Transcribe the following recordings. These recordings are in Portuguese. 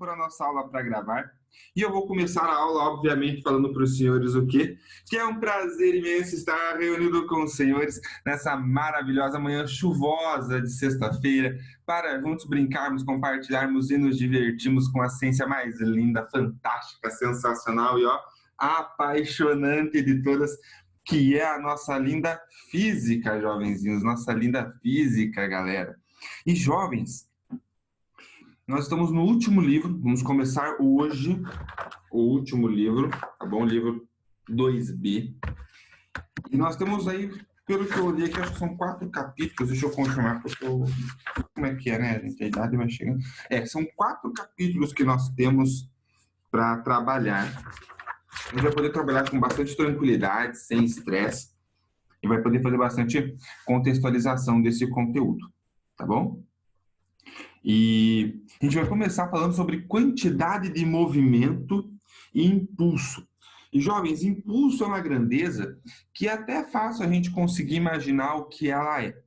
pôr a nossa aula para gravar. E eu vou começar a aula, obviamente, falando para os senhores o quê? Que é um prazer imenso estar reunido com os senhores nessa maravilhosa manhã chuvosa de sexta-feira, para juntos brincarmos, compartilharmos e nos divertirmos com a ciência mais linda, fantástica, sensacional e, ó, apaixonante de todas, que é a nossa linda física, jovenzinhos, nossa linda física, galera. E jovens, nós estamos no último livro, vamos começar hoje o último livro, tá bom? Livro 2B. E nós temos aí, pelo que eu olhei aqui, acho que são 4 capítulos, deixa eu confirmar, porque eu... como é que é, né, gente? A idade vai chegando. São 4 capítulos que nós temos para trabalhar. A gente vai poder trabalhar com bastante tranquilidade, sem estresse, e vai poder fazer bastante contextualização desse conteúdo, tá bom? E a gente vai começar falando sobre quantidade de movimento e impulso. E, jovens, impulso é uma grandeza que é até fácil a gente conseguir imaginar o que ela é.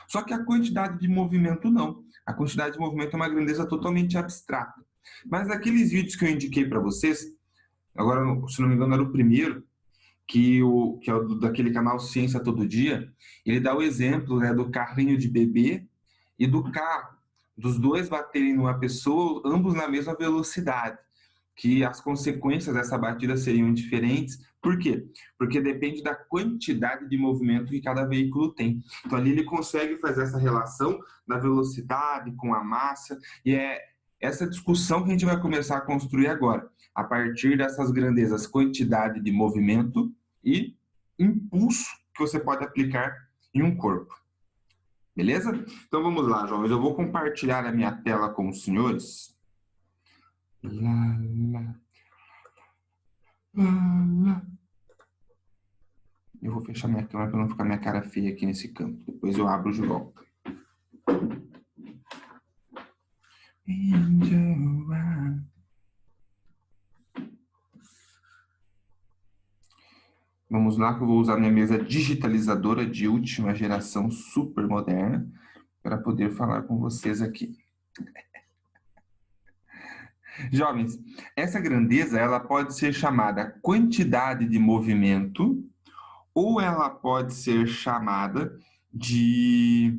Só que a quantidade de movimento não. A quantidade de movimento é uma grandeza totalmente abstrata. Mas aqueles vídeos que eu indiquei para vocês, agora, se não me engano, era o primeiro, que é o daquele canal Ciência Todo Dia, ele dá o exemplo, né, do carrinho de bebê e do carro, dos dois baterem numa pessoa, ambos na mesma velocidade, que as consequências dessa batida seriam diferentes. Por quê? Porque depende da quantidade de movimento que cada veículo tem. Então ali ele consegue fazer essa relação da velocidade com a massa, e é essa discussão que a gente vai começar a construir agora, a partir dessas grandezas, quantidade de movimento e impulso que você pode aplicar em um corpo. Beleza? Então vamos lá, jovens. Eu vou compartilhar a minha tela com os senhores. Eu vou fechar minha câmera para não ficar minha cara feia aqui nesse canto. Depois eu abro de volta. Vamos lá, que eu vou usar minha mesa digitalizadora de última geração, super moderna, para poder falar com vocês aqui. Jovens, essa grandeza ela pode ser chamada quantidade de movimento ou ela pode ser chamada de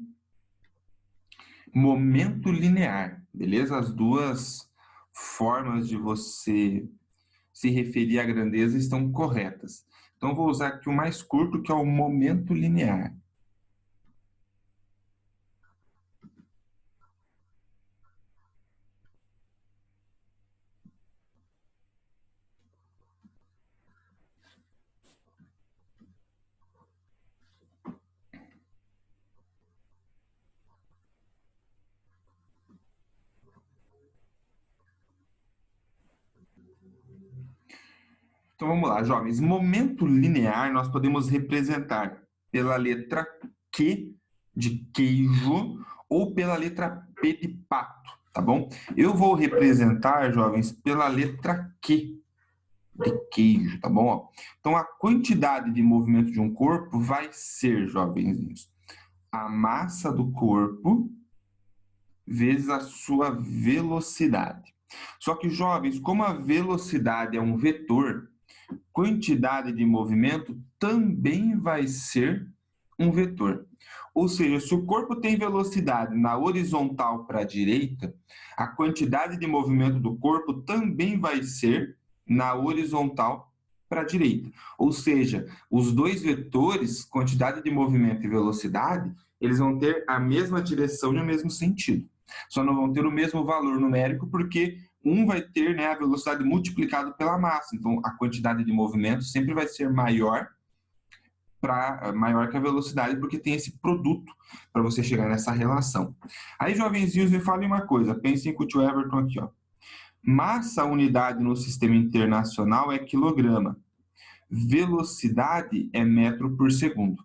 momento linear, beleza? As duas formas de você se referir à grandeza estão corretas. Então, vou usar aqui o mais curto, que é o momento linear. Então, vamos lá, jovens. Momento linear nós podemos representar pela letra Q de queijo ou pela letra P de pato, tá bom? Eu vou representar, jovens, pela letra Q de queijo, tá bom? Então, a quantidade de movimento de um corpo vai ser, jovenzinhos, a massa do corpo vezes a sua velocidade. Só que, jovens, como a velocidade é um vetor, quantidade de movimento também vai ser um vetor. Ou seja, se o corpo tem velocidade na horizontal para a direita, a quantidade de movimento do corpo também vai ser na horizontal para a direita. Ou seja, os dois vetores, quantidade de movimento e velocidade, eles vão ter a mesma direção e o mesmo sentido. Só não vão ter o mesmo valor numérico porque um vai ter, né, a velocidade multiplicado pela massa. Então, a quantidade de movimento sempre vai ser maior que a velocidade, porque tem esse produto para você chegar nessa relação. Aí, jovenzinhos, me falem uma coisa. Pensem com o tio Everton aqui, ó. Massa unidade no sistema internacional é quilograma. Velocidade é metro por segundo.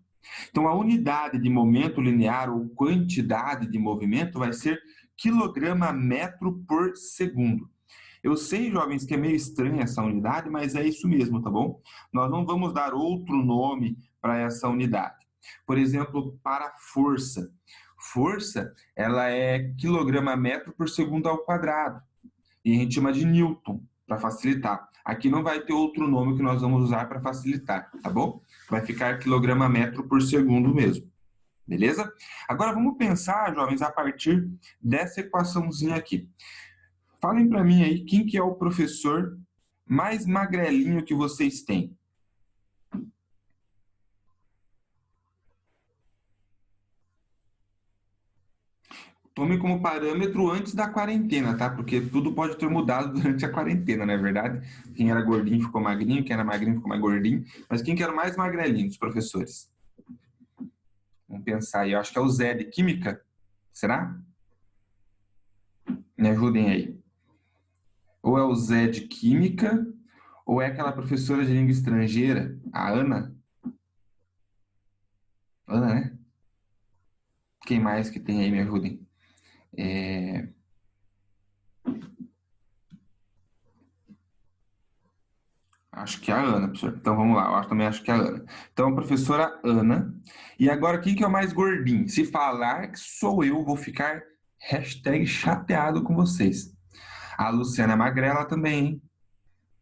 Então, a unidade de momento linear ou quantidade de movimento vai ser quilograma metro por segundo. Eu sei, jovens, que é meio estranha essa unidade, mas é isso mesmo, tá bom? Nós não vamos dar outro nome para essa unidade. Por exemplo, para força. Força, ela é quilograma metro por segundo ao quadrado. E a gente chama de Newton, para facilitar. Aqui não vai ter outro nome que nós vamos usar para facilitar, tá bom? Vai ficar quilograma metro por segundo mesmo. Beleza? Agora vamos pensar, jovens, a partir dessa equaçãozinha aqui. Falem para mim aí quem que é o professor mais magrelinho que vocês têm. Tome como parâmetro antes da quarentena, tá? Porque tudo pode ter mudado durante a quarentena, não é verdade? Quem era gordinho ficou magrinho, quem era magrinho ficou mais gordinho. Mas quem que era o mais magrelinho dos professores? Vamos pensar aí. Eu acho que é o Zé de Química. Será? Me ajudem aí. Ou é o Zé de Química, ou é aquela professora de língua estrangeira, a Ana. Ana, né? Quem mais que tem aí? Me ajudem. Acho que é a Ana, professor. Então vamos lá, também acho que é a Ana. Então, a professora Ana. E agora, quem que é o mais gordinho? Se falar que sou eu, vou ficar hashtag chateado com vocês. A Luciana é magrela também, hein?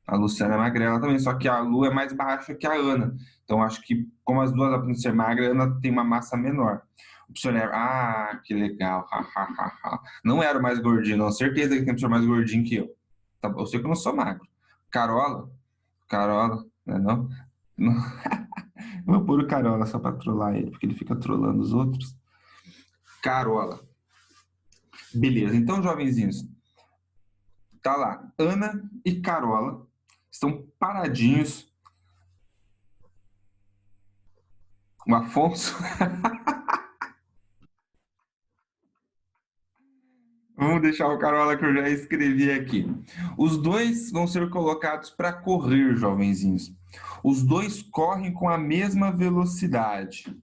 A Luciana é magrela também, só que a Lu é mais baixa que a Ana. Então, acho que, como as duas aprendem a ser magras, a Ana tem uma massa menor. O professor é... Ah, que legal. Ha, ha, ha, ha. Não era o mais gordinho, não. Certeza que tem um professor mais gordinho que eu. Tá, eu sei que eu não sou magro. Carola. Carola, né, não? Não. Vou pôr o Carola só para trollar ele, porque ele fica trollando os outros. Carola. Beleza, então, jovenzinhos, tá lá. Ana e Carola estão paradinhos. O Afonso. Vamos deixar o Carola que eu já escrevi aqui. Os dois vão ser colocados para correr, jovenzinhos. Os dois correm com a mesma velocidade.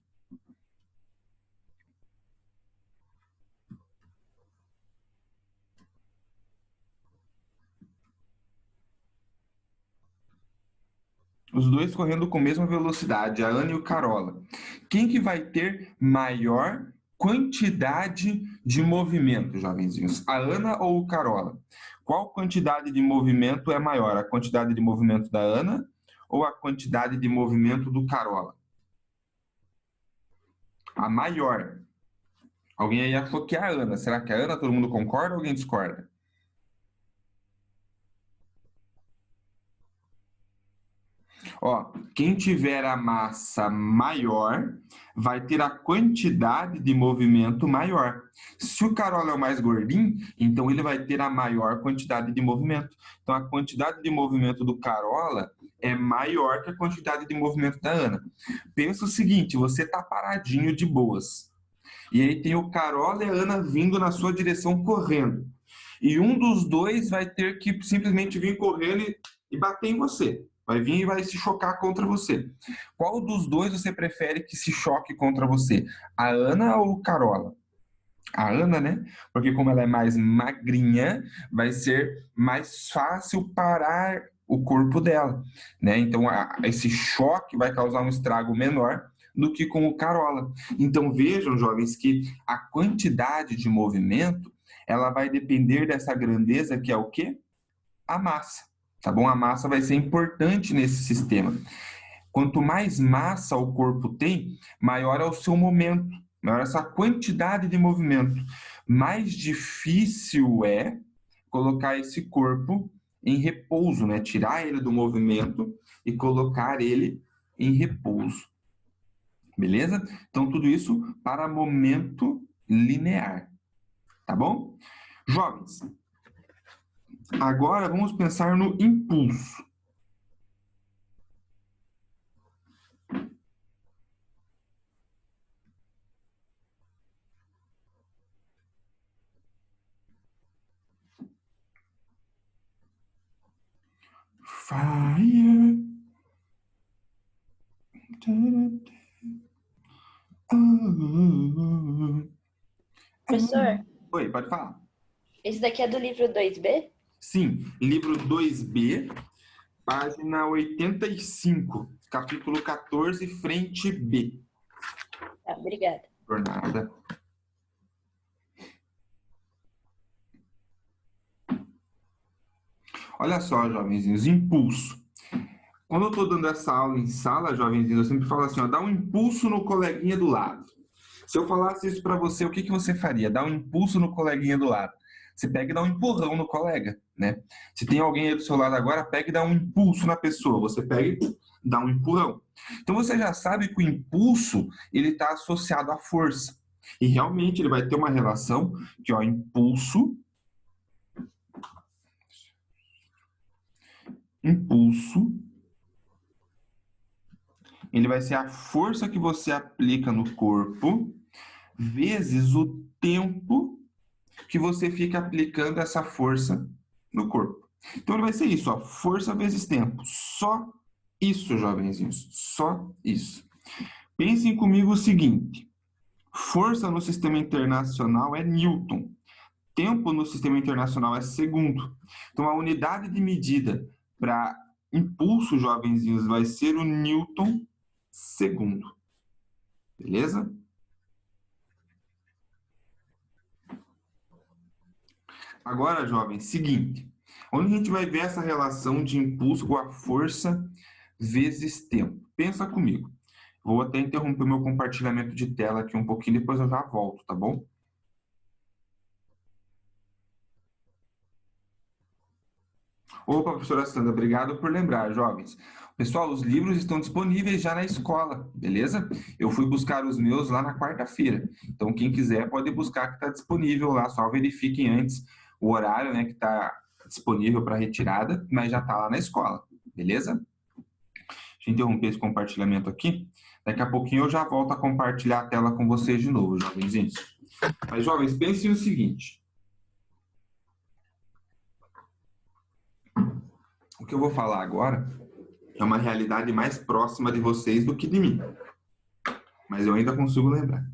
Os dois correndo com a mesma velocidade, a Ana e o Carola. Quem que vai ter maior quantidade de movimento, jovenzinhos? A Ana ou o Carola? Qual quantidade de movimento é maior? A quantidade de movimento da Ana ou a quantidade de movimento do Carola? A maior. Alguém aí achou que é a Ana. Será que é a Ana? Todo mundo concorda ou alguém discorda? Ó, quem tiver a massa maior vai ter a quantidade de movimento maior. Se o Carola é o mais gordinho, então ele vai ter a maior quantidade de movimento. Então a quantidade de movimento do Carola é maior que a quantidade de movimento da Ana. Pensa o seguinte, você tá paradinho de boas. E aí tem o Carola e a Ana vindo na sua direção correndo. E um dos dois vai ter que simplesmente vir correndo e bater em você. Vai vir e vai se chocar contra você. Qual dos dois você prefere que se choque contra você? A Ana ou o Carola? A Ana, né? Porque como ela é mais magrinha, vai ser mais fácil parar o corpo dela, né? Então esse choque vai causar um estrago menor do que com o Carola. Então vejam, jovens, que a quantidade de movimento ela vai depender dessa grandeza que é o quê? A massa, tá bom? A massa vai ser importante nesse sistema. Quanto mais massa o corpo tem, maior é o seu momento, maior é essa quantidade de movimento. Mais difícil é colocar esse corpo em repouso, né? Tirar ele do movimento e colocar ele em repouso. Beleza? Então, tudo isso para momento linear. Tá bom? Jovens, agora vamos pensar no impulso. Fire. Professor, Oi, pode falar. esse daqui é do livro 2B? Sim, livro 2B, página 85, capítulo 14, frente B. Tá, obrigada. Jornada. Olha só, jovenzinhos, impulso. Quando eu estou dando essa aula em sala, jovenzinhos, eu sempre falo assim, ó, dá um impulso no coleguinha do lado. Se eu falasse isso para você, o que você faria? Dá um impulso no coleguinha do lado. Você pega e dá um empurrão no colega, né? Se tem alguém aí do seu lado agora, pega e dá um impulso na pessoa. Você pega e dá um empurrão. Então você já sabe que o impulso, ele está associado à força. E realmente ele vai ter uma relação que, ó, impulso, ele vai ser a força que você aplica no corpo vezes o tempo que você fica aplicando essa força no corpo. Então ele vai ser isso, ó, força vezes tempo. Só isso, jovenzinhos, só isso. Pensem comigo o seguinte: força no sistema internacional é Newton. Tempo no sistema internacional é segundo. Então a unidade de medida para impulso, jovenzinhos, vai ser o Newton segundo. Beleza? Agora, jovens, seguinte. Onde a gente vai ver essa relação de impulso com a força vezes tempo? Pensa comigo. Vou até interromper meu compartilhamento de tela aqui um pouquinho, depois eu já volto, tá bom? Opa, professora Sandra, obrigado por lembrar, jovens. Pessoal, os livros estão disponíveis já na escola, beleza? Eu fui buscar os meus lá na quarta-feira. Então, quem quiser pode buscar que está disponível lá. Só verifiquem antes o horário, né, que está disponível para retirada, mas já está lá na escola, beleza? Deixa eu interromper esse compartilhamento aqui. Daqui a pouquinho eu já volto a compartilhar a tela com vocês de novo, jovenzinhos. Mas, jovens, pensem no seguinte. O que eu vou falar agora é uma realidade mais próxima de vocês do que de mim. Mas eu ainda consigo lembrar.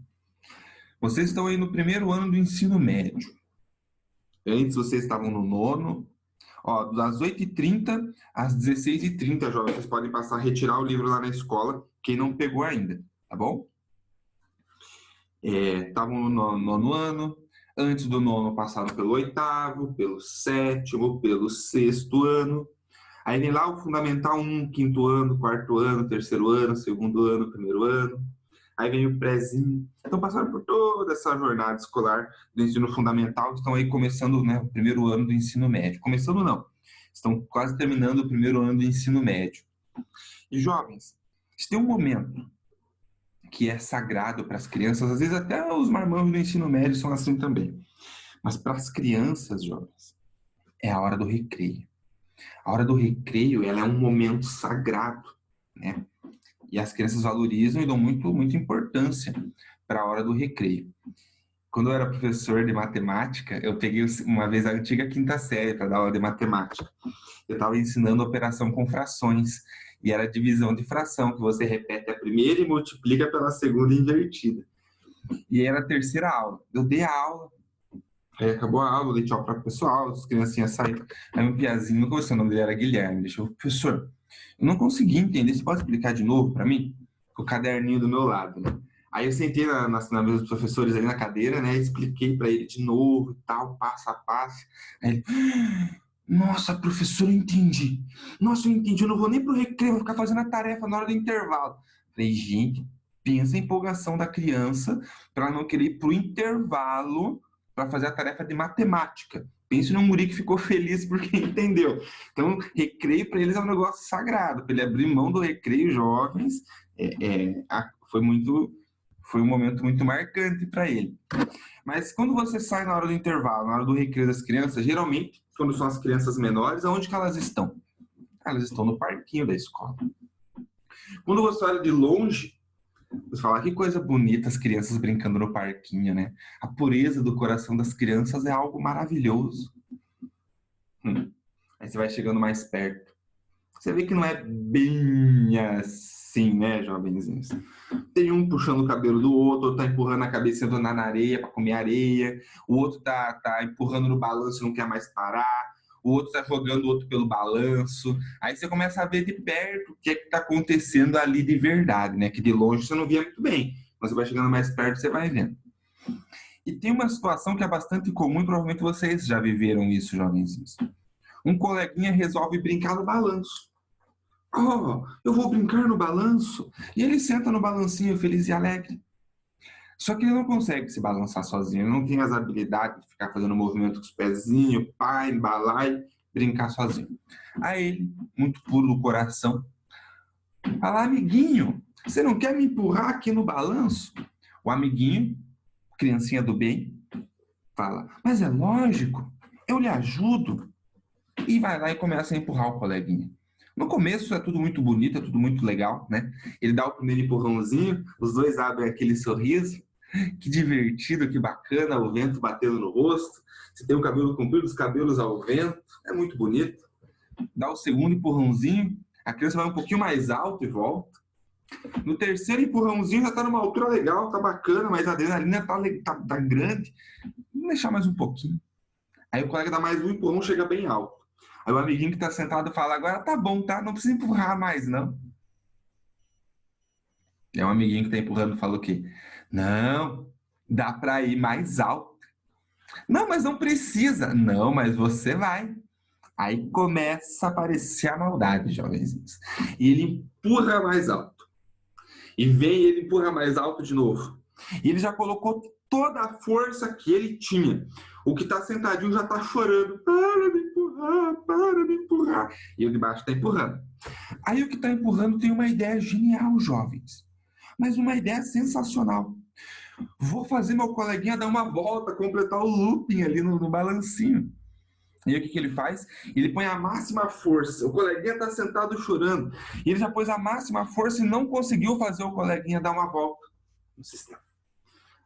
Vocês estão aí no primeiro ano do ensino médio. Antes vocês estavam no nono. Ó, das 8h30 às 16h30, jovens, vocês podem passar a retirar o livro lá na escola, quem não pegou ainda, tá bom? Estavam no nono ano. Antes do nono passaram pelo oitavo, pelo sétimo, pelo sexto ano. Aí vem lá o Fundamental 1, quinto ano, quarto ano, terceiro ano, segundo ano, primeiro ano. Aí vem o prézinho. Então passaram por toda essa jornada escolar do ensino fundamental, estão aí começando, né, o primeiro ano do ensino médio. Começando não, estão quase terminando o primeiro ano do ensino médio. E jovens, se tem um momento que é sagrado para as crianças, às vezes até os marmanjos do ensino médio são assim também. Mas para as crianças, jovens, é a hora do recreio. A hora do recreio, ela é um momento sagrado, né? E as crianças valorizam e dão muita importância para a hora do recreio. Quando eu era professor de matemática, eu peguei uma vez a antiga quinta série para dar aula de matemática. Eu estava ensinando operação com frações, e era divisão de fração, que você repete a primeira e multiplica pela segunda invertida. E era a terceira aula. Eu dei a aula, aí acabou a aula, eu dei tchau para o pessoal, as criancinhas saíram. Aí um piazinho, não conheci, o nome dele era Guilherme, deixou, professor, eu não consegui entender, você pode explicar de novo para mim? Com o caderninho do meu lado, né? Aí eu sentei na mesa dos professores ali na cadeira, né? Expliquei para ele de novo, tal, passo a passo. Aí ele, nossa, professor, eu entendi. Nossa, eu entendi, eu não vou nem pro recreio, vou ficar fazendo a tarefa na hora do intervalo. Falei, gente, pensa a empolgação da criança para não querer ir pro intervalo para fazer a tarefa de matemática. Pense num guri que ficou feliz porque entendeu. Então, recreio para eles é um negócio sagrado. Para ele abrir mão do recreio, jovens, foi um momento muito marcante para ele. Mas quando você sai na hora do intervalo, na hora do recreio das crianças, geralmente, quando são as crianças menores, aonde que elas estão? Elas estão no parquinho da escola. Quando você olha de longe, você fala, que coisa bonita as crianças brincando no parquinho, né? A pureza do coração das crianças é algo maravilhoso. Aí você vai chegando mais perto. Você vê que não é bem assim, né, jovenzinhos? Tem um puxando o cabelo do outro tá empurrando a cabecinha do na areia para comer areia, o outro tá empurrando no balanço e não quer mais parar, o outro tá jogando o outro pelo balanço. Aí você começa a ver de perto o que é que tá acontecendo ali de verdade, né? Que de longe você não via muito bem, mas você vai chegando mais perto, você vai vendo. E tem uma situação que é bastante comum, e provavelmente vocês já viveram isso, jovenzinhos. um coleguinha resolve brincar no balanço. Oh, eu vou brincar no balanço. E ele senta no balancinho feliz e alegre. Só que ele não consegue se balançar sozinho, ele não tem as habilidades de ficar fazendo movimento com os pezinhos, pá, embalar e brincar sozinho. Aí ele, muito puro do coração, fala: amiguinho, você não quer me empurrar aqui no balanço? O amiguinho, criancinha do bem, fala: mas é lógico, eu lhe ajudo. E vai lá e começa a empurrar o coleguinha. No começo é tudo muito bonito, é tudo muito legal, né? Ele dá o primeiro empurrãozinho, os dois abrem aquele sorriso. Que divertido, que bacana, o vento batendo no rosto. Você tem o cabelo comprido, os cabelos ao vento, é muito bonito. Dá o segundo empurrãozinho, a criança vai um pouquinho mais alto e volta. No terceiro empurrãozinho já está numa altura legal, tá bacana, mas a adrenalina tá grande. Vamos deixar mais um pouquinho. Aí o colega dá mais um empurrão, chega bem alto. Aí o amiguinho que está sentado fala: agora tá bom, tá? Não precisa empurrar mais, não. É um amiguinho que está empurrando, fala o quê? Não, dá para ir mais alto. Não, mas não precisa. Não, mas você vai. Aí começa a aparecer a maldade, jovenzinhos. E ele empurra mais alto. E vem, ele empurra mais alto de novo. E ele já colocou toda a força que ele tinha. O que está sentadinho já está chorando. Para de empurrar, para de empurrar. E o de baixo está empurrando. Aí o que está empurrando tem uma ideia genial, jovens. Mas uma ideia sensacional. Vou fazer meu coleguinha dar uma volta, completar o looping ali no balancinho. E aí o que ele faz? Ele põe a máxima força. O coleguinha está sentado chorando. E ele já pôs a máxima força e não conseguiu fazer o coleguinha dar uma volta no sistema.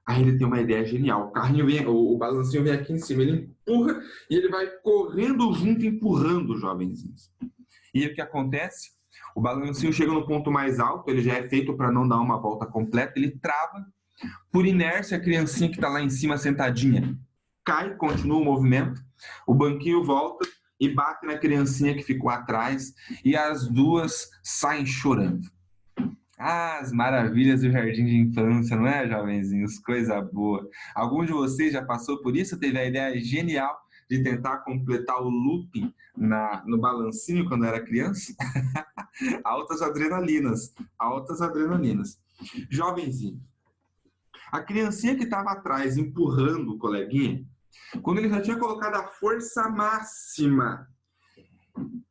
Aí ele tem uma ideia genial. O carrinho vem, o balancinho vem aqui em cima, ele empurra e ele vai correndo junto, empurrando os jovenzinhos. E aí o que acontece? O balancinho chega no ponto mais alto, ele já é feito para não dar uma volta completa, ele trava. Por inércia, a criancinha que está lá em cima sentadinha cai, continua o movimento, o banquinho volta e bate na criancinha que ficou atrás e as duas saem chorando. Ah, as maravilhas do jardim de infância, não é, jovenzinhos? Coisa boa. Algum de vocês já passou por isso? Teve a ideia genial de tentar completar o looping no balancinho quando era criança? Altas adrenalinas, altas adrenalinas. Jovenzinho, a criancinha que estava atrás empurrando o coleguinha, quando ele já tinha colocado a força máxima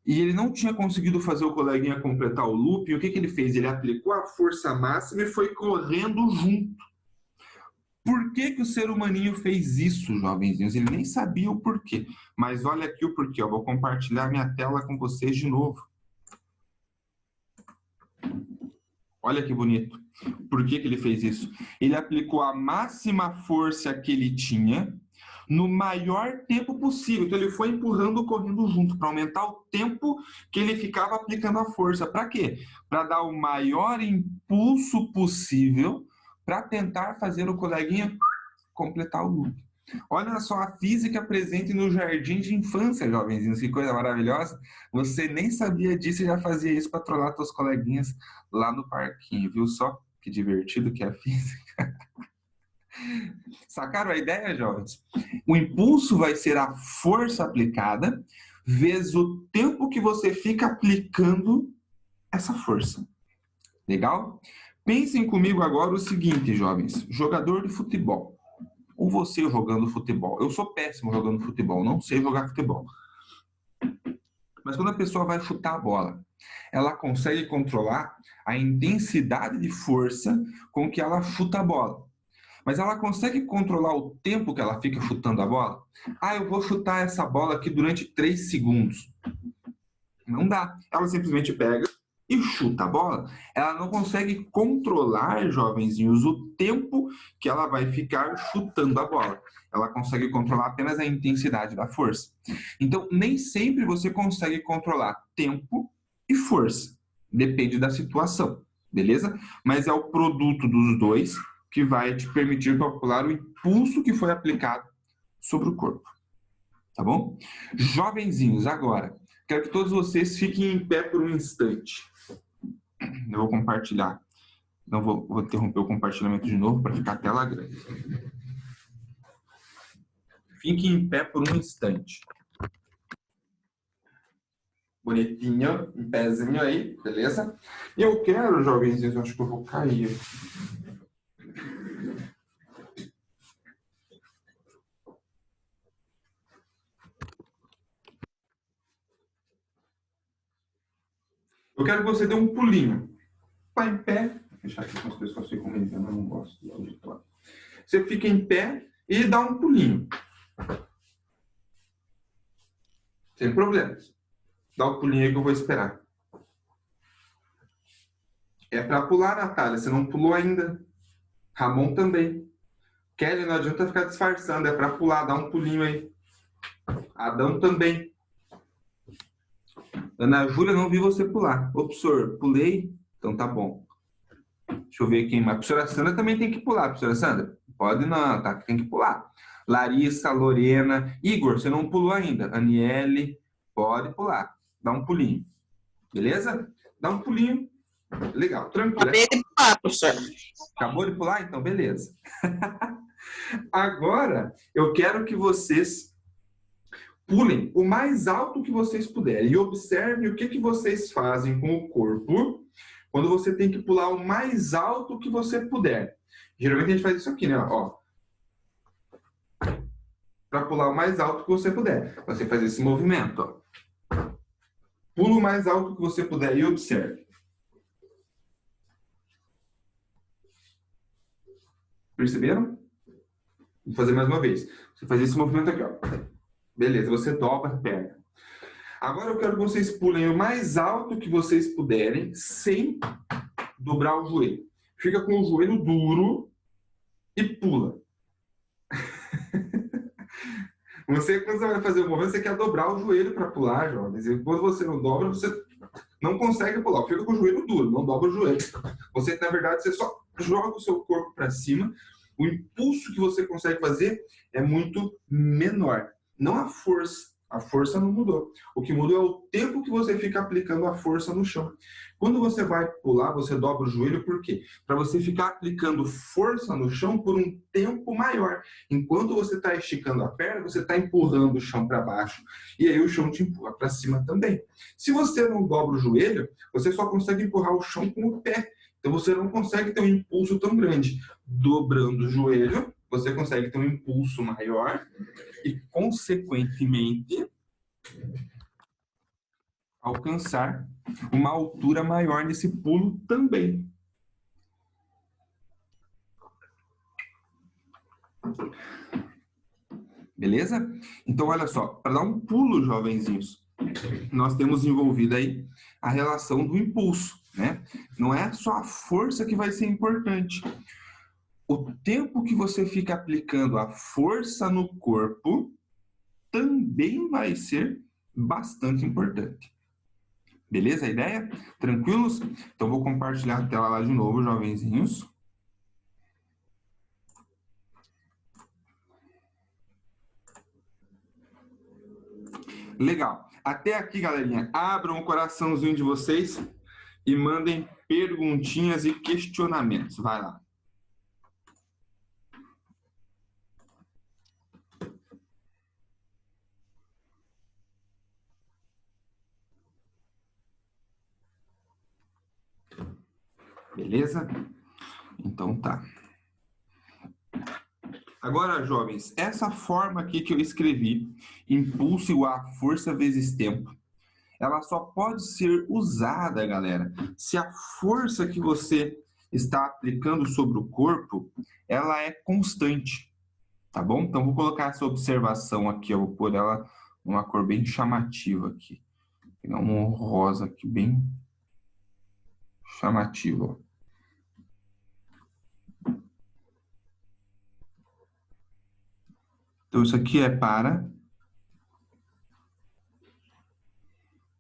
e ele não tinha conseguido fazer o coleguinha completar o loop, o que ele fez? Ele aplicou a força máxima e foi correndo junto. Por que o ser humaninho fez isso, jovenzinhos? Ele nem sabia o porquê. Mas olha aqui o porquê. Eu vou compartilhar minha tela com vocês de novo. Olha que bonito. Por que ele fez isso? Ele aplicou a máxima força que ele tinha no maior tempo possível. Então ele foi empurrando, correndo junto, para aumentar o tempo que ele ficava aplicando a força. Para quê? Para dar o maior impulso possível para tentar fazer o coleguinha completar o loop. Olha só a física presente no jardim de infância, jovenzinhos, que coisa maravilhosa. Você nem sabia disso e já fazia isso para trollar seus coleguinhas lá no parquinho, viu só? Que divertido que é a física. Sacaram a ideia, jovens? O impulso vai ser a força aplicada vezes o tempo que você fica aplicando essa força. Legal? Pensem comigo agora o seguinte, jovens. Jogador de futebol. Ou você jogando futebol. Eu sou péssimo jogando futebol, não sei jogar futebol. Mas quando a pessoa vai chutar a bola, ela consegue controlar a intensidade de força com que ela chuta a bola. Mas ela consegue controlar o tempo que ela fica chutando a bola? Ah, eu vou chutar essa bola aqui durante 3 segundos. Não dá. Ela simplesmente pega e chuta a bola. Ela não consegue controlar, jovenzinhos, o tempo que ela vai ficar chutando a bola. Ela consegue controlar apenas a intensidade da força. Então, nem sempre você consegue controlar tempo e força. Depende da situação, beleza? Mas é o produto dos dois que vai te permitir calcular o impulso que foi aplicado sobre o corpo. Tá bom? Jovenzinhos, agora, quero que todos vocês fiquem em pé por um instante. Eu vou compartilhar. Não vou interromper o compartilhamento de novo para ficar a tela grande. Fiquem em pé por um instante. Bonitinho, em pezinho aí, beleza? E eu quero, jovenzinhos, eu acho que eu vou cair. Eu quero que você dê um pulinho. Vai em pé. Vou fechar aqui com as coisas que eu sei como eu não gosto do auditório. Você fica em pé e dá um pulinho. Sem problemas. Dá o pulinho aí que eu vou esperar. É para pular, Natália. Você não pulou ainda. Ramon também. Kelly, não adianta ficar disfarçando. É para pular. Dá um pulinho aí. Adão também. Ana Júlia, não vi você pular. Ô, professor, pulei? Então tá bom. Deixa eu ver quem mais. A professora Sandra também tem que pular, professora Sandra. Pode não, tá? Tem que pular. Larissa, Lorena. Igor, você não pulou ainda. Aniele, pode pular. Dá um pulinho. Beleza? Dá um pulinho. Legal, tranquilo. Acabei de pular, professor. Acabou de pular? Então, beleza. Agora, eu quero que vocês pulem o mais alto que vocês puderem e observem o que vocês fazem com o corpo quando você tem que pular o mais alto que você puder. Geralmente a gente faz isso aqui, né? Ó. Para pular o mais alto que você puder. Você faz esse movimento, ó. Pula o mais alto que você puder e observe. Perceberam? Vou fazer mais uma vez. Você faz esse movimento aqui, ó. Beleza, você dobra a perna. Agora eu quero que vocês pulem o mais alto que vocês puderem, sem dobrar o joelho. Fica com o joelho duro e pula. Quando você vai fazer o movimento, você quer dobrar o joelho para pular, jovens. E quando você não dobra, você não consegue pular. Fica com o joelho duro, não dobra o joelho. Você, na verdade, você só joga o seu corpo para cima. O impulso que você consegue fazer é muito menor. Não a força. A força não mudou. O que mudou é o tempo que você fica aplicando a força no chão. Quando você vai pular, você dobra o joelho, por quê? Para você ficar aplicando força no chão por um tempo maior. Enquanto você está esticando a perna, você está empurrando o chão para baixo. E aí o chão te empurra para cima também. Se você não dobra o joelho, você só consegue empurrar o chão com o pé. Então você não consegue ter um impulso tão grande. Dobrando o joelho, você consegue ter um impulso maior e, consequentemente, alcançar uma altura maior nesse pulo também. Beleza? Então, olha só, para dar um pulo, jovenzinhos, nós temos envolvido aí a relação do impulso, né? Não é só a força que vai ser importante. O tempo que você fica aplicando a força no corpo também vai ser bastante importante. Beleza a ideia? Tranquilos? Então vou compartilhar a tela lá de novo, jovenzinhos. Legal. Até aqui, galerinha. Abram o coraçãozinho de vocês e mandem perguntinhas e questionamentos. Vai lá. Beleza? Então tá. Agora, jovens, essa forma aqui que eu escrevi, impulso igual a força vezes tempo, ela só pode ser usada, galera, se a força que você está aplicando sobre o corpo, ela é constante, tá bom? Então, vou colocar essa observação aqui, eu vou pôr ela numa cor bem chamativa aqui. Vou pegar um rosa aqui, bem chamativo, ó. Então, isso aqui é para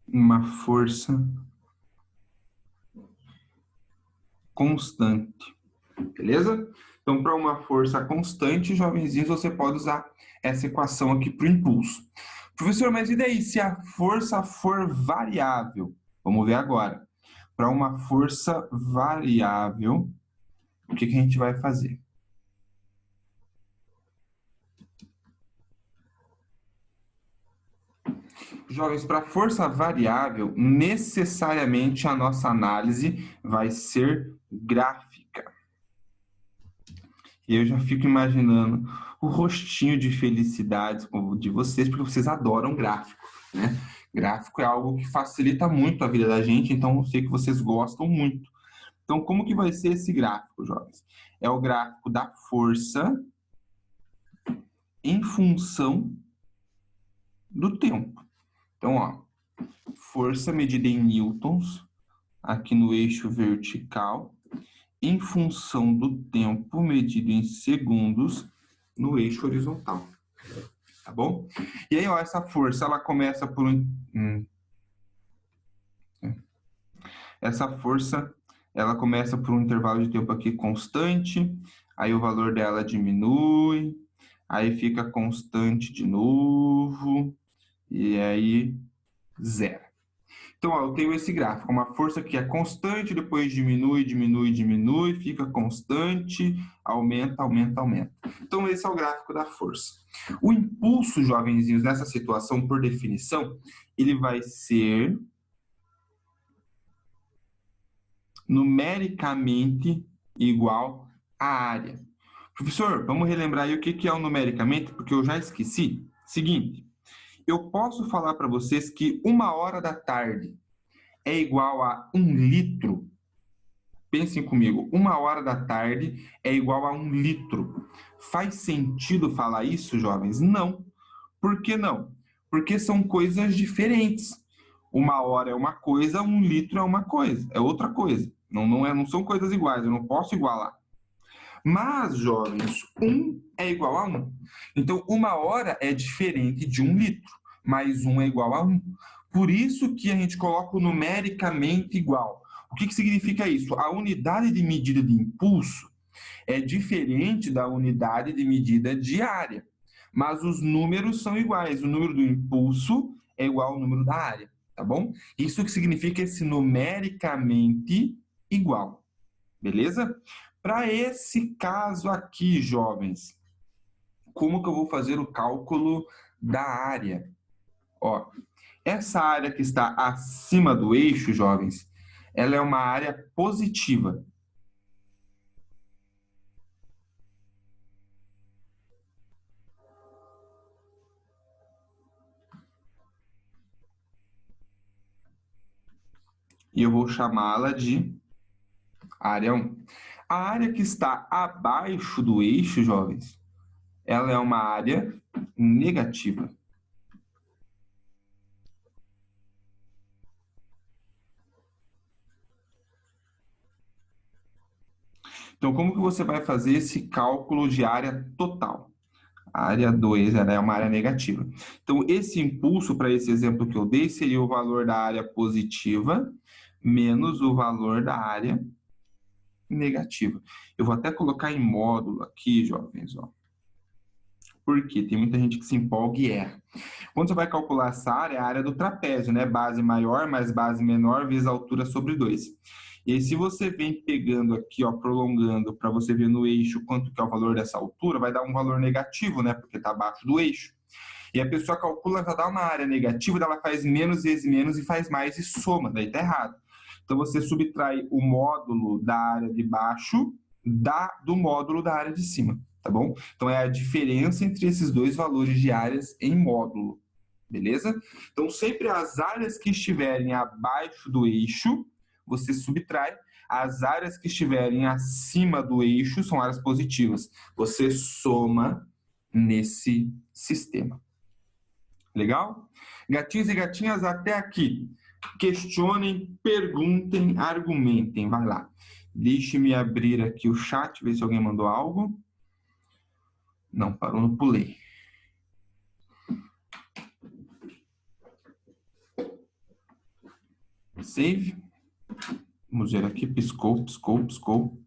uma força constante, beleza? Então, para uma força constante, jovenzinhos, você pode usar essa equação aqui para o impulso. Professor, mas e daí se a força for variável? Vamos ver agora. Para uma força variável, o que a gente vai fazer? Jovens, para força variável, necessariamente a nossa análise vai ser gráfica. E eu já fico imaginando o rostinho de felicidade de vocês, porque vocês adoram gráfico, né? Gráfico é algo que facilita muito a vida da gente, então eu sei que vocês gostam muito. Então, como que vai ser esse gráfico, jovens? É o gráfico da força em função do tempo. Então, ó, força medida em newtons, aqui no eixo vertical, em função do tempo medido em segundos no eixo horizontal. Tá bom? E aí, ó, essa força, ela começa por essa força, ela começa por um intervalo de tempo aqui constante, aí o valor dela diminui, aí fica constante de novo, e aí zero. Então, ó, eu tenho esse gráfico, uma força que é constante, depois diminui, diminui, diminui, fica constante, aumenta, aumenta, aumenta. Então, esse é o gráfico da força. O impulso, jovenzinhos, nessa situação, por definição, ele vai ser numericamente igual à área. Professor, vamos relembrar aí o que é o numericamente, porque eu já esqueci. Seguinte, eu posso falar para vocês que 1 hora da tarde é igual a 1 litro. Pensem comigo, 1 hora da tarde é igual a 1 litro. Faz sentido falar isso, jovens? Não. Por que não? Porque são coisas diferentes. 1 hora é uma coisa, 1 litro é uma coisa, é outra coisa. Não são coisas iguais, eu não posso igualar. Mas, jovens, 1 é igual a 1. Então, 1 hora é diferente de 1 litro, mas 1 é igual a 1. Por isso que a gente coloca o numericamente igual. O que significa isso? A unidade de medida de impulso é diferente da unidade de medida de área, mas os números são iguais. O número do impulso é igual ao número da área, tá bom? Isso que significa esse numericamente igual, beleza? Para esse caso aqui, jovens, como que eu vou fazer o cálculo da área? Ó, essa área que está acima do eixo, jovens, ela é uma área positiva. E eu vou chamá-la de área 1. A área que está abaixo do eixo, jovens, ela é uma área negativa. Então, como que você vai fazer esse cálculo de área total? A área 2 ela é uma área negativa. Então, esse impulso, para esse exemplo que eu dei, seria o valor da área positiva menos o valor da área negativa. Eu vou até colocar em módulo aqui, jovens, ó. Porque tem muita gente que se empolga e erra. Quando você vai calcular essa área, é a área do trapézio, né? Base maior mais base menor vezes a altura sobre 2. E aí, se você vem pegando aqui, ó, prolongando, para você ver no eixo quanto que é o valor dessa altura, vai dar um valor negativo, né? Porque está abaixo do eixo. E a pessoa calcula, já dá uma área negativa, ela faz menos vezes menos e faz mais e soma, daí tá errado. Então, você subtrai o módulo da área de baixo do módulo da área de cima, tá bom? Então, é a diferença entre esses dois valores de áreas em módulo, beleza? Então, sempre as áreas que estiverem abaixo do eixo, você subtrai. As áreas que estiverem acima do eixo são áreas positivas. Você soma nesse sistema. Legal? Gatinhos e gatinhas, até aqui. Questionem, perguntem, argumentem. Vai lá. Deixe-me abrir aqui o chat, ver se alguém mandou algo. Não, parou no pulei. Save. Vamos ver aqui. Piscou, piscou, piscou.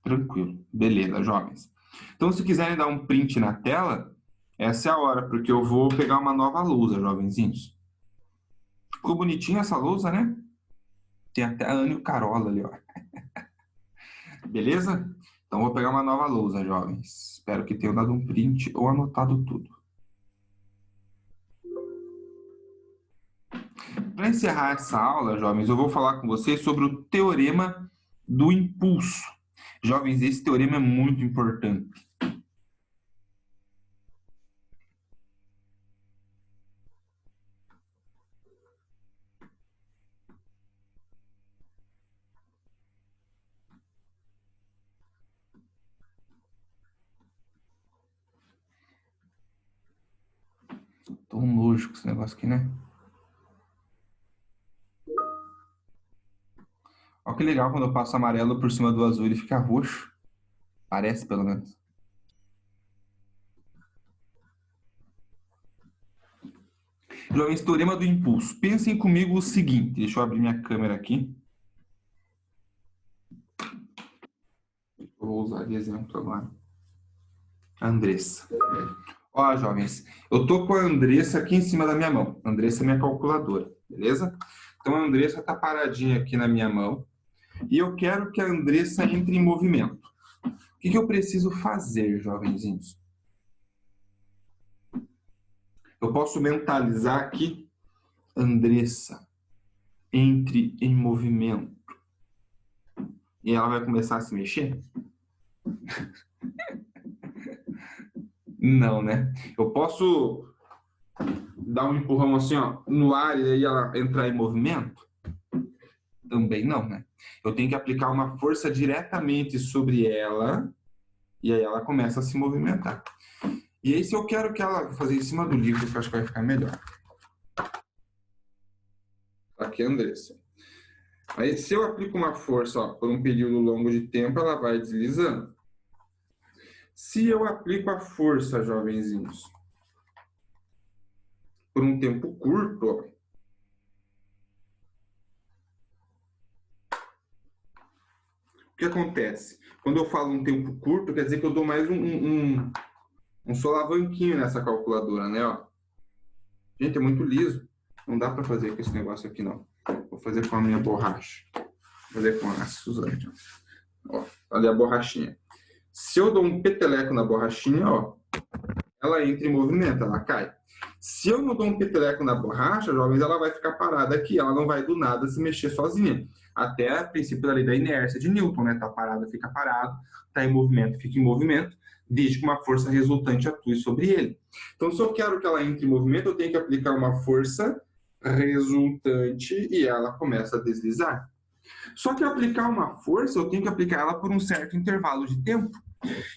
Tranquilo. Beleza, jovens. Então, se quiserem dar um print na tela, essa é a hora, porque eu vou pegar uma nova lousa, jovenzinhos. Ficou bonitinha essa lousa, né? Tem até a Ana e o Carola ali, ó. Beleza? Então, vou pegar uma nova lousa, jovens. Espero que tenham dado um print ou anotado tudo. Para encerrar essa aula, jovens, eu vou falar com vocês sobre o teorema do impulso. Jovens, esse teorema é muito importante. Tô um nojo com esse negócio aqui, né? Olha que legal quando eu passo amarelo por cima do azul, ele fica roxo. Parece, pelo menos. Jovens, teorema do impulso. Pensem comigo o seguinte, deixa eu abrir minha câmera aqui. Eu vou usar de exemplo agora. Andressa. Ó, jovens, eu tô com a Andressa aqui em cima da minha mão. A Andressa é minha calculadora, beleza? Então a Andressa tá paradinha aqui na minha mão e eu quero que a Andressa entre em movimento. O que eu preciso fazer, jovenzinhos? Eu posso mentalizar aqui, Andressa, entre em movimento. E ela vai começar a se mexer? Não, né? Eu posso dar um empurrão assim, ó, no ar e aí ela entrar em movimento? Também não, né? Eu tenho que aplicar uma força diretamente sobre ela e aí ela começa a se movimentar. E aí, se eu quero que ela fazer em cima do livro, que eu acho que vai ficar melhor. Aqui, Andressa. Aí, se eu aplico uma força, ó, por um período longo de tempo, ela vai deslizando. Se eu aplico a força, jovenzinhos, por um tempo curto, ó, o que acontece? Quando eu falo um tempo curto, quer dizer que eu dou mais um solavanquinho nessa calculadora, né? Ó. Gente, é muito liso. Não dá para fazer com esse negócio aqui, não. Vou fazer com a minha borracha. Vou fazer com a Suzane. Ó, olha a borrachinha. Se eu dou um peteleco na borrachinha, ó, ela entra em movimento, ela cai. Se eu não dou um peteleco na borracha, jovens, ela vai ficar parada aqui, ela não vai do nada se mexer sozinha. Até a princípio da lei da inércia de Newton, né? Tá parado, fica parado, tá em movimento, fica em movimento, desde que uma força resultante atue sobre ele. Então, se eu quero que ela entre em movimento, eu tenho que aplicar uma força resultante e ela começa a deslizar. Só que aplicar uma força, eu tenho que aplicar ela por um certo intervalo de tempo.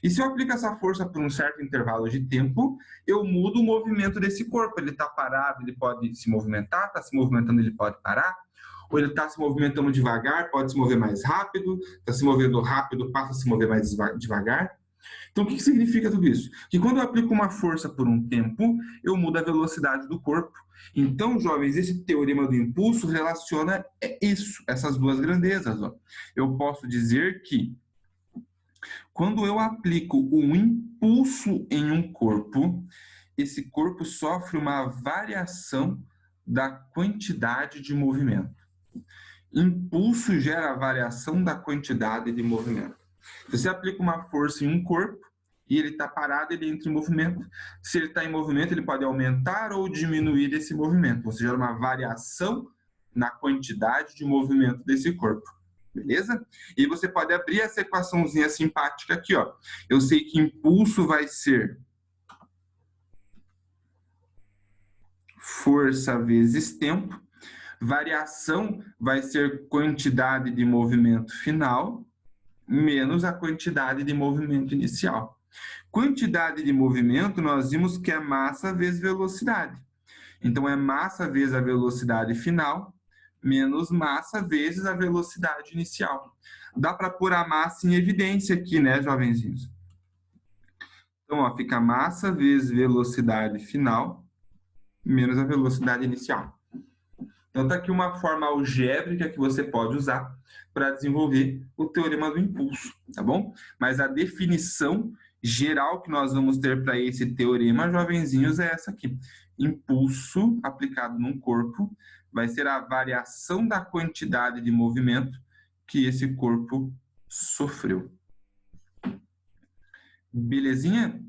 E se eu aplico essa força por um certo intervalo de tempo, eu mudo o movimento desse corpo. Ele está parado, ele pode se movimentar, está se movimentando, ele pode parar. Ou ele está se movimentando devagar, pode se mover mais rápido, está se movendo rápido, passa a se mover mais devagar. Então, o que significa tudo isso? Que quando eu aplico uma força por um tempo, eu mudo a velocidade do corpo. Então, jovens, esse teorema do impulso relaciona isso, essas duas grandezas. Ó. Eu posso dizer que quando eu aplico um impulso em um corpo, esse corpo sofre uma variação da quantidade de movimento. Impulso gera variação da quantidade de movimento. Se você aplica uma força em um corpo e ele está parado, ele entra em movimento. Se ele está em movimento, ele pode aumentar ou diminuir esse movimento. Ou seja, uma variação na quantidade de movimento desse corpo. Beleza? E você pode abrir essa equaçãozinha simpática aqui, ó. Eu sei que impulso vai ser força vezes tempo. Variação vai ser quantidade de movimento final menos a quantidade de movimento inicial. Quantidade de movimento, nós vimos que é massa vezes velocidade. Então, é massa vezes a velocidade final menos massa vezes a velocidade inicial. Dá para pôr a massa em evidência aqui, né, jovenzinhos? Então, ó, fica massa vezes velocidade final menos a velocidade inicial. Então, está aqui uma forma algébrica que você pode usar para desenvolver o teorema do impulso, tá bom? Mas a definição geral que nós vamos ter para esse teorema, jovenzinhos, é essa aqui. Impulso aplicado num corpo vai ser a variação da quantidade de movimento que esse corpo sofreu. Belezinha?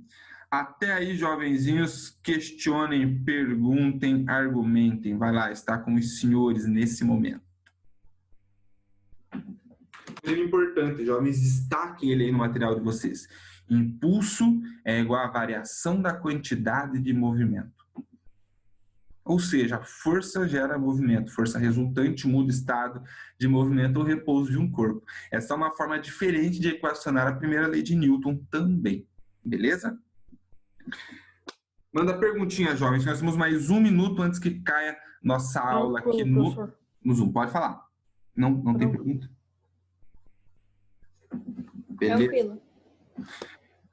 Até aí, jovenzinhos, questionem, perguntem, argumentem. Vai lá, está com os senhores nesse momento. É importante, jovens, destaquem ele aí no material de vocês. Impulso é igual à variação da quantidade de movimento. Ou seja, a força gera movimento, força resultante muda o estado de movimento ou repouso de um corpo. Essa é uma forma diferente de equacionar a primeira lei de Newton também. Beleza? Manda perguntinha, jovens. Nós temos mais 1 minuto antes que caia nossa aula aqui no Zoom. Pode falar. Não tem pergunta? Beleza. Tranquilo.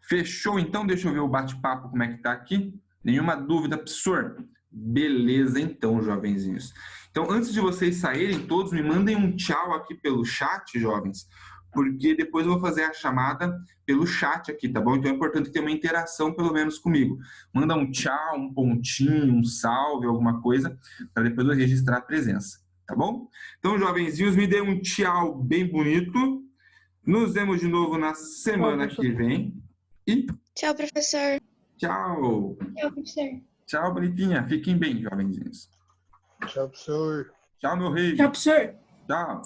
Fechou, então? Deixa eu ver o bate-papo, como é que tá aqui. Nenhuma dúvida, professor? Beleza, então, jovenzinhos. Então, antes de vocês saírem, todos me mandem um tchau aqui pelo chat, jovens, porque depois eu vou fazer a chamada pelo chat aqui, tá bom? Então é importante ter uma interação, pelo menos comigo. Manda um tchau, um pontinho, um salve, alguma coisa, para depois eu registrar a presença, tá bom? Então, jovenzinhos, me dê um tchau bem bonito. Nos vemos de novo na semana que vem. E Tchau, professor. tchau. Tchau, professor. Tchau, bonitinha. Fiquem bem, jovenzinhos. Tchau, professor. Tchau, meu rei. Tchau, professor. Tchau.